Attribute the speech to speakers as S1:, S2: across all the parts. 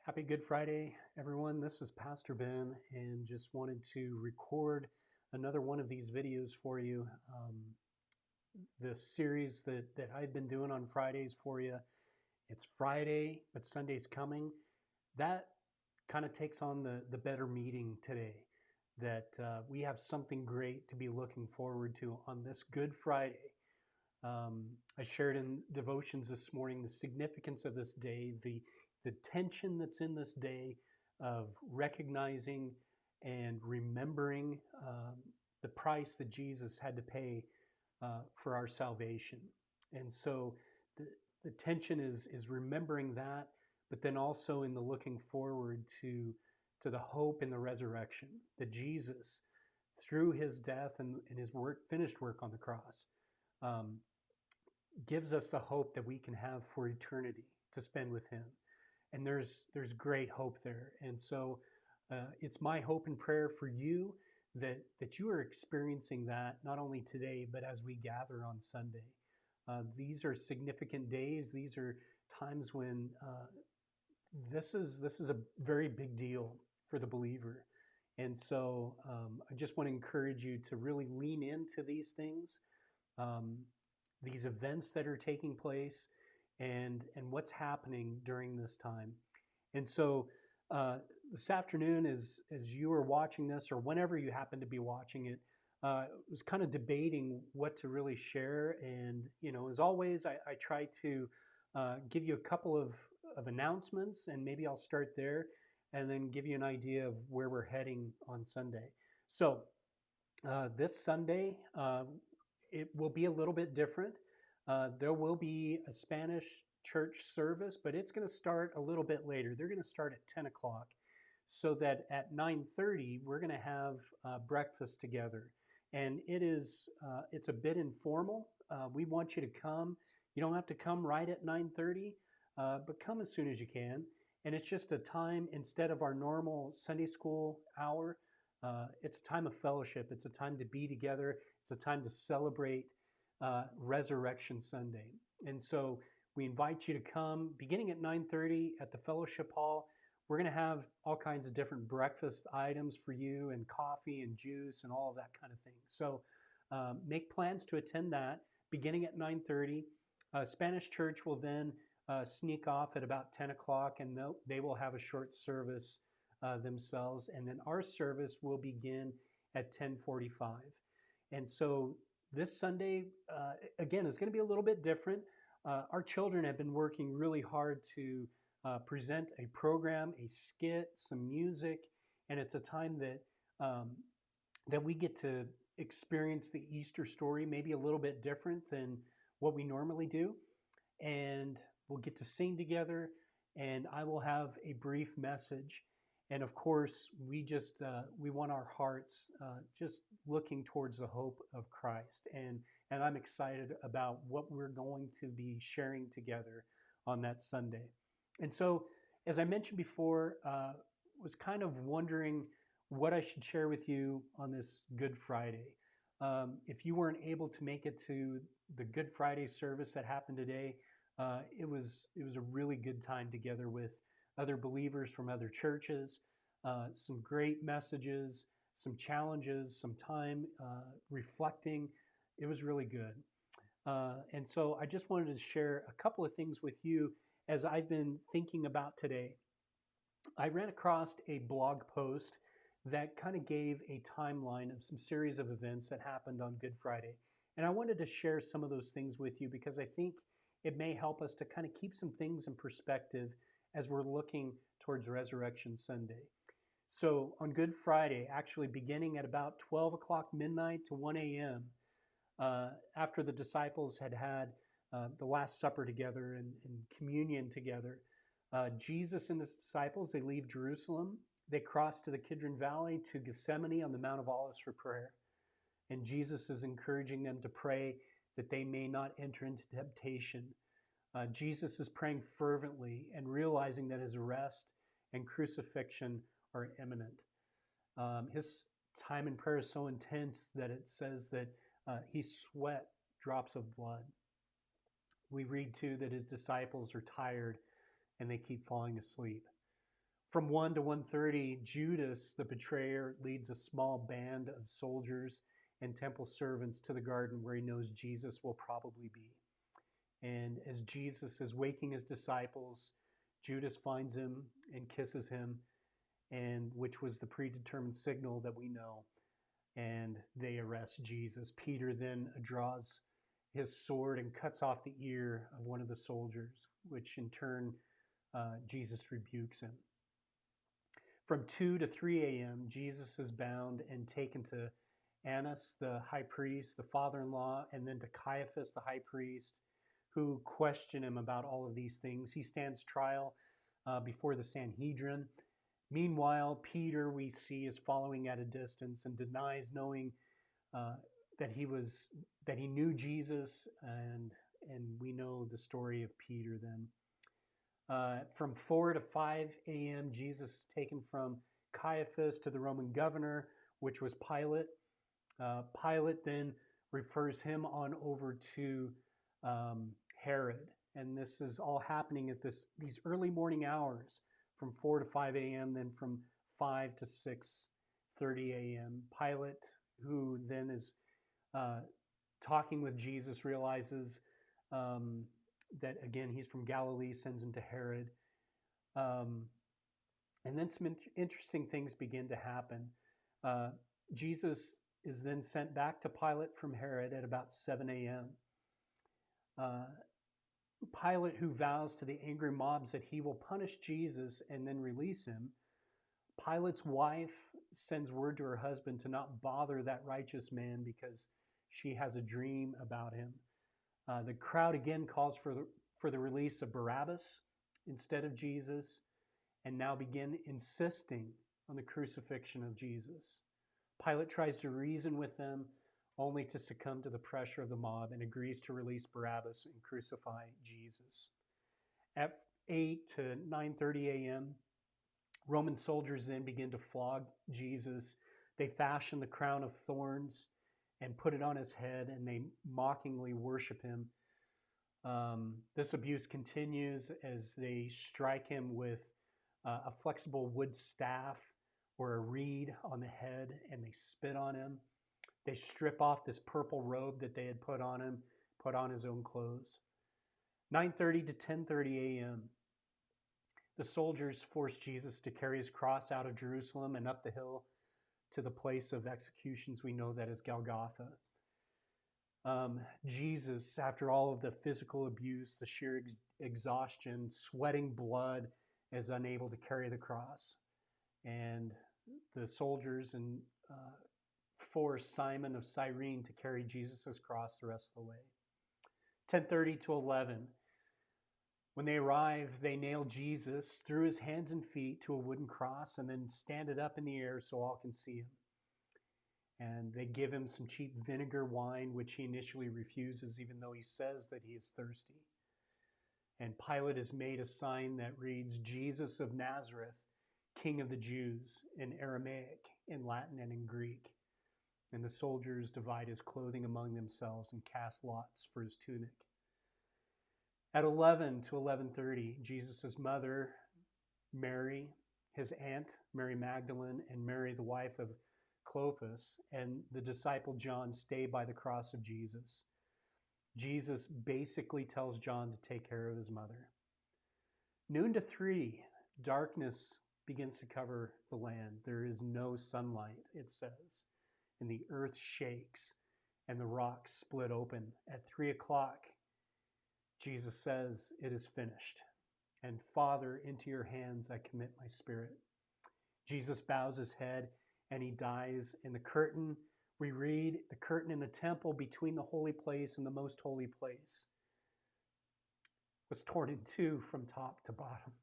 S1: Happy Good Friday, everyone. This is Pastor Ben, and just wanted to record another one of these videos for you. The series that I've been doing on Fridays for you. It's Friday, but Sunday's coming. That kind of takes on the better meeting today. That we have something great to be looking forward to on this Good Friday. I shared in devotions this morning the significance of this day, the tension that's in this day of recognizing and remembering the price that Jesus had to pay for our salvation. And so the tension is remembering that, but then also in the looking forward to the hope in the resurrection that Jesus, through his death and his work, finished work on the cross, um, gives us the hope that we can have for eternity to spend with him. And there's great hope there. And so it's my hope and prayer for you that you are experiencing that not only today, but as we gather on Sunday. These are significant days. These are times when this is a very big deal for the believer. And so I just want to encourage you to really lean into these things, um, these events that are taking place, and what's happening during this time. And so this afternoon, as you are watching this, or whenever you happen to be watching it, was kind of debating what to really share. And as always, I try to give you a couple of announcements, and maybe I'll start there, and then give you an idea of where we're heading on Sunday. So this Sunday, it will be a little bit different. There will be a Spanish church service, but it's going to start a little bit later. They're going to start at 10 o'clock, so that at 9:30 we're going to have breakfast together. And it's a bit informal. We want you to come. You don't have to come right at 9:30, but come as soon as you can. And it's just a time instead of our normal Sunday school hour. It's a time of fellowship. It's a time to be together. It's a time to celebrate Resurrection Sunday. And so we invite you to come beginning at 9:30 at the fellowship hall. We're going to have all kinds of different breakfast items for you, and coffee and juice and all of that kind of thing. So make plans to attend that beginning at 9:30. Spanish Church will then sneak off at about 10 o'clock, and they will have a short service themselves. And then our service will begin at 10:45. And so this Sunday, again, is going to be a little bit different. Our children have been working really hard to present a program, a skit, some music, and it's a time that we get to experience the Easter story, maybe a little bit different than what we normally do. And we'll get to sing together, and I will have a brief message. And of course, we want our hearts just looking towards the hope of Christ, and I'm excited about what we're going to be sharing together on that Sunday. And so, as I mentioned before, was kind of wondering what I should share with you on this Good Friday. If you weren't able to make it to the Good Friday service that happened today, it was a really good time together with other believers from other churches, some great messages, some challenges, some time reflecting. It was really good. And so I just wanted to share a couple of things with you as I've been thinking about today. I ran across a blog post that kind of gave a timeline of some series of events that happened on Good Friday. And I wanted to share some of those things with you because I think it may help us to kind of keep some things in perspective as we're looking towards Resurrection Sunday. So on Good Friday, actually beginning at about 12 o'clock midnight to 1 a.m., after the disciples had the Last Supper together and communion together, Jesus and his disciples, they leave Jerusalem. They cross to the Kidron Valley to Gethsemane on the Mount of Olives for prayer. And Jesus is encouraging them to pray that they may not enter into temptation. Jesus is praying fervently and realizing that his arrest and crucifixion are imminent. His time in prayer is so intense that it says that he sweat drops of blood. We read too that his disciples are tired and they keep falling asleep. From 1 to 1:30, Judas, the betrayer, leads a small band of soldiers and temple servants to the garden where he knows Jesus will probably be. And as Jesus is waking his disciples, Judas finds him and kisses him, and which was the predetermined signal that we know. And they arrest Jesus. Peter then draws his sword and cuts off the ear of one of the soldiers, which in turn Jesus rebukes him. From 2 to 3 a.m., Jesus is bound and taken to Annas, the high priest, the father-in-law, and then to Caiaphas, the high priest, who question him about all of these things. He stands trial before the Sanhedrin. Meanwhile, Peter, we see, is following at a distance and denies knowing that he knew Jesus, and we know the story of Peter then. From 4 to 5 a.m., Jesus is taken from Caiaphas to the Roman governor, which was Pilate. Pilate then refers him on over to Herod. And this is all happening at these early morning hours from 4 to 5 a.m., then from 5 to 6:30 a.m. Pilate, who then is talking with Jesus, realizes that, again, he's from Galilee, sends him to Herod. And then some interesting things begin to happen. Jesus is then sent back to Pilate from Herod at about 7 a.m. Pilate, who vows to the angry mobs that he will punish Jesus and then release him, Pilate's wife sends word to her husband to not bother that righteous man because she has a dream about him. The crowd again calls for the release of Barabbas instead of Jesus, and now begin insisting on the crucifixion of Jesus. Pilate tries to reason with them, only to succumb to the pressure of the mob, and agrees to release Barabbas and crucify Jesus. At 8 to 9:30 a.m., Roman soldiers then begin to flog Jesus. They fashion the crown of thorns and put it on his head, and they mockingly worship him. This abuse continues as they strike him with a flexible wood staff or a reed on the head, and they spit on him. They strip off this purple robe that they had put on him, put on his own clothes. 9:30 to 10:30 a.m., the soldiers force Jesus to carry his cross out of Jerusalem and up the hill to the place of executions we know that is Golgotha. Jesus, after all of the physical abuse, the sheer exhaustion, sweating blood, is unable to carry the cross. And the soldiers force Simon of Cyrene to carry Jesus' cross the rest of the way. 10:30 to 11. When they arrive, they nail Jesus through his hands and feet to a wooden cross and then stand it up in the air so all can see him. And they give him some cheap vinegar wine, which he initially refuses, even though he says that he is thirsty. And Pilate has made a sign that reads, "Jesus of Nazareth, King of the Jews," in Aramaic, in Latin, and in Greek. And the soldiers divide his clothing among themselves and cast lots for his tunic. At 11 to 11:30, Jesus' mother, Mary, his aunt, Mary Magdalene, and Mary, the wife of Clopas, and the disciple John stay by the cross of Jesus. Jesus basically tells John to take care of his mother. Noon to 3, darkness begins to cover the land. There is no sunlight, it says, and the earth shakes and the rocks split open. At 3 o'clock, Jesus says, "It is finished. And Father, into your hands I commit my spirit." Jesus bows his head and he dies. In the curtain, we read, the curtain in the temple between the holy place and the most holy place was torn in two from top to bottom.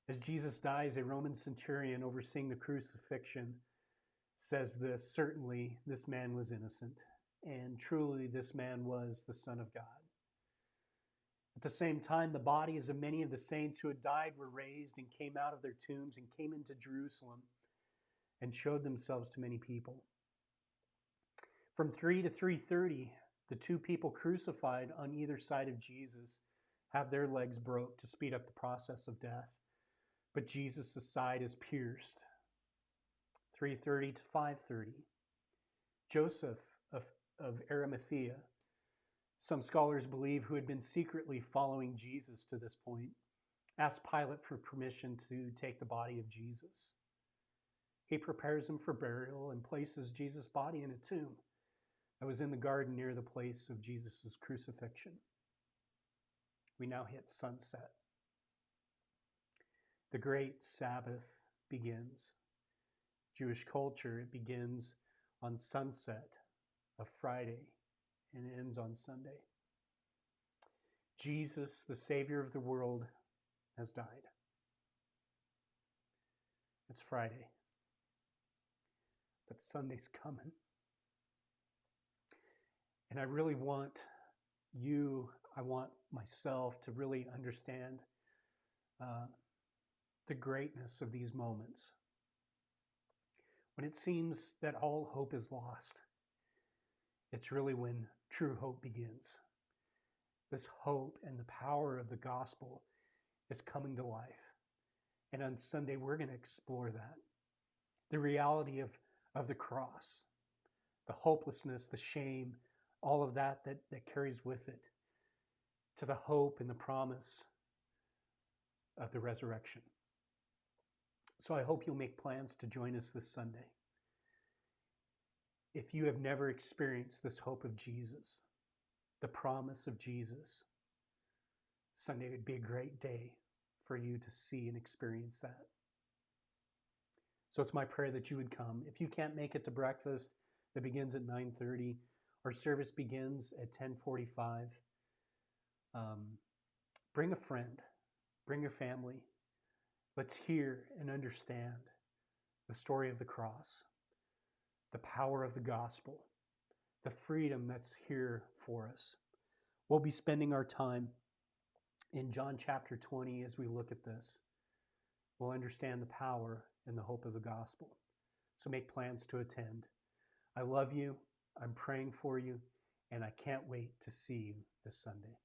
S1: As Jesus dies, a Roman centurion overseeing the crucifixion says this, "Certainly this man was innocent, and truly this man was the Son of God." At the same time, the bodies of many of the saints who had died were raised and came out of their tombs and came into Jerusalem and showed themselves to many people. From 3 to 3:30, the two people crucified on either side of Jesus have their legs broke to speed up the process of death. but Jesus' side is pierced. 3:30 to 5:30. Joseph of Arimathea, some scholars believe, who had been secretly following Jesus to this point, asked Pilate for permission to take the body of Jesus. He prepares him for burial and places Jesus' body in a tomb that was in the garden near the place of Jesus' crucifixion. We now hit sunset. The great Sabbath begins. Jewish culture, it begins on sunset of Friday and ends on Sunday. Jesus, the Savior of the world, has died. It's Friday, but Sunday's coming. And I really want you, I want myself to really understand the greatness of these moments. When it seems that all hope is lost, it's really when true hope begins. This hope and the power of the gospel is coming to life. And on Sunday, we're going to explore that. The reality of the cross, the hopelessness, the shame, all of that carries with it, to the hope and the promise of the resurrection. So I hope you'll make plans to join us this Sunday. If you have never experienced this hope of Jesus, the promise of Jesus, Sunday would be a great day for you to see and experience that. So it's my prayer that you would come. If you can't make it to breakfast that begins at 9:30, our service begins at 10:45. Bring a friend, bring your family. Let's hear and understand the story of the cross, the power of the gospel, the freedom that's here for us. We'll be spending our time in John chapter 20 as we look at this. We'll understand the power and the hope of the gospel. So make plans to attend. I love you. I'm praying for you, and I can't wait to see you this Sunday.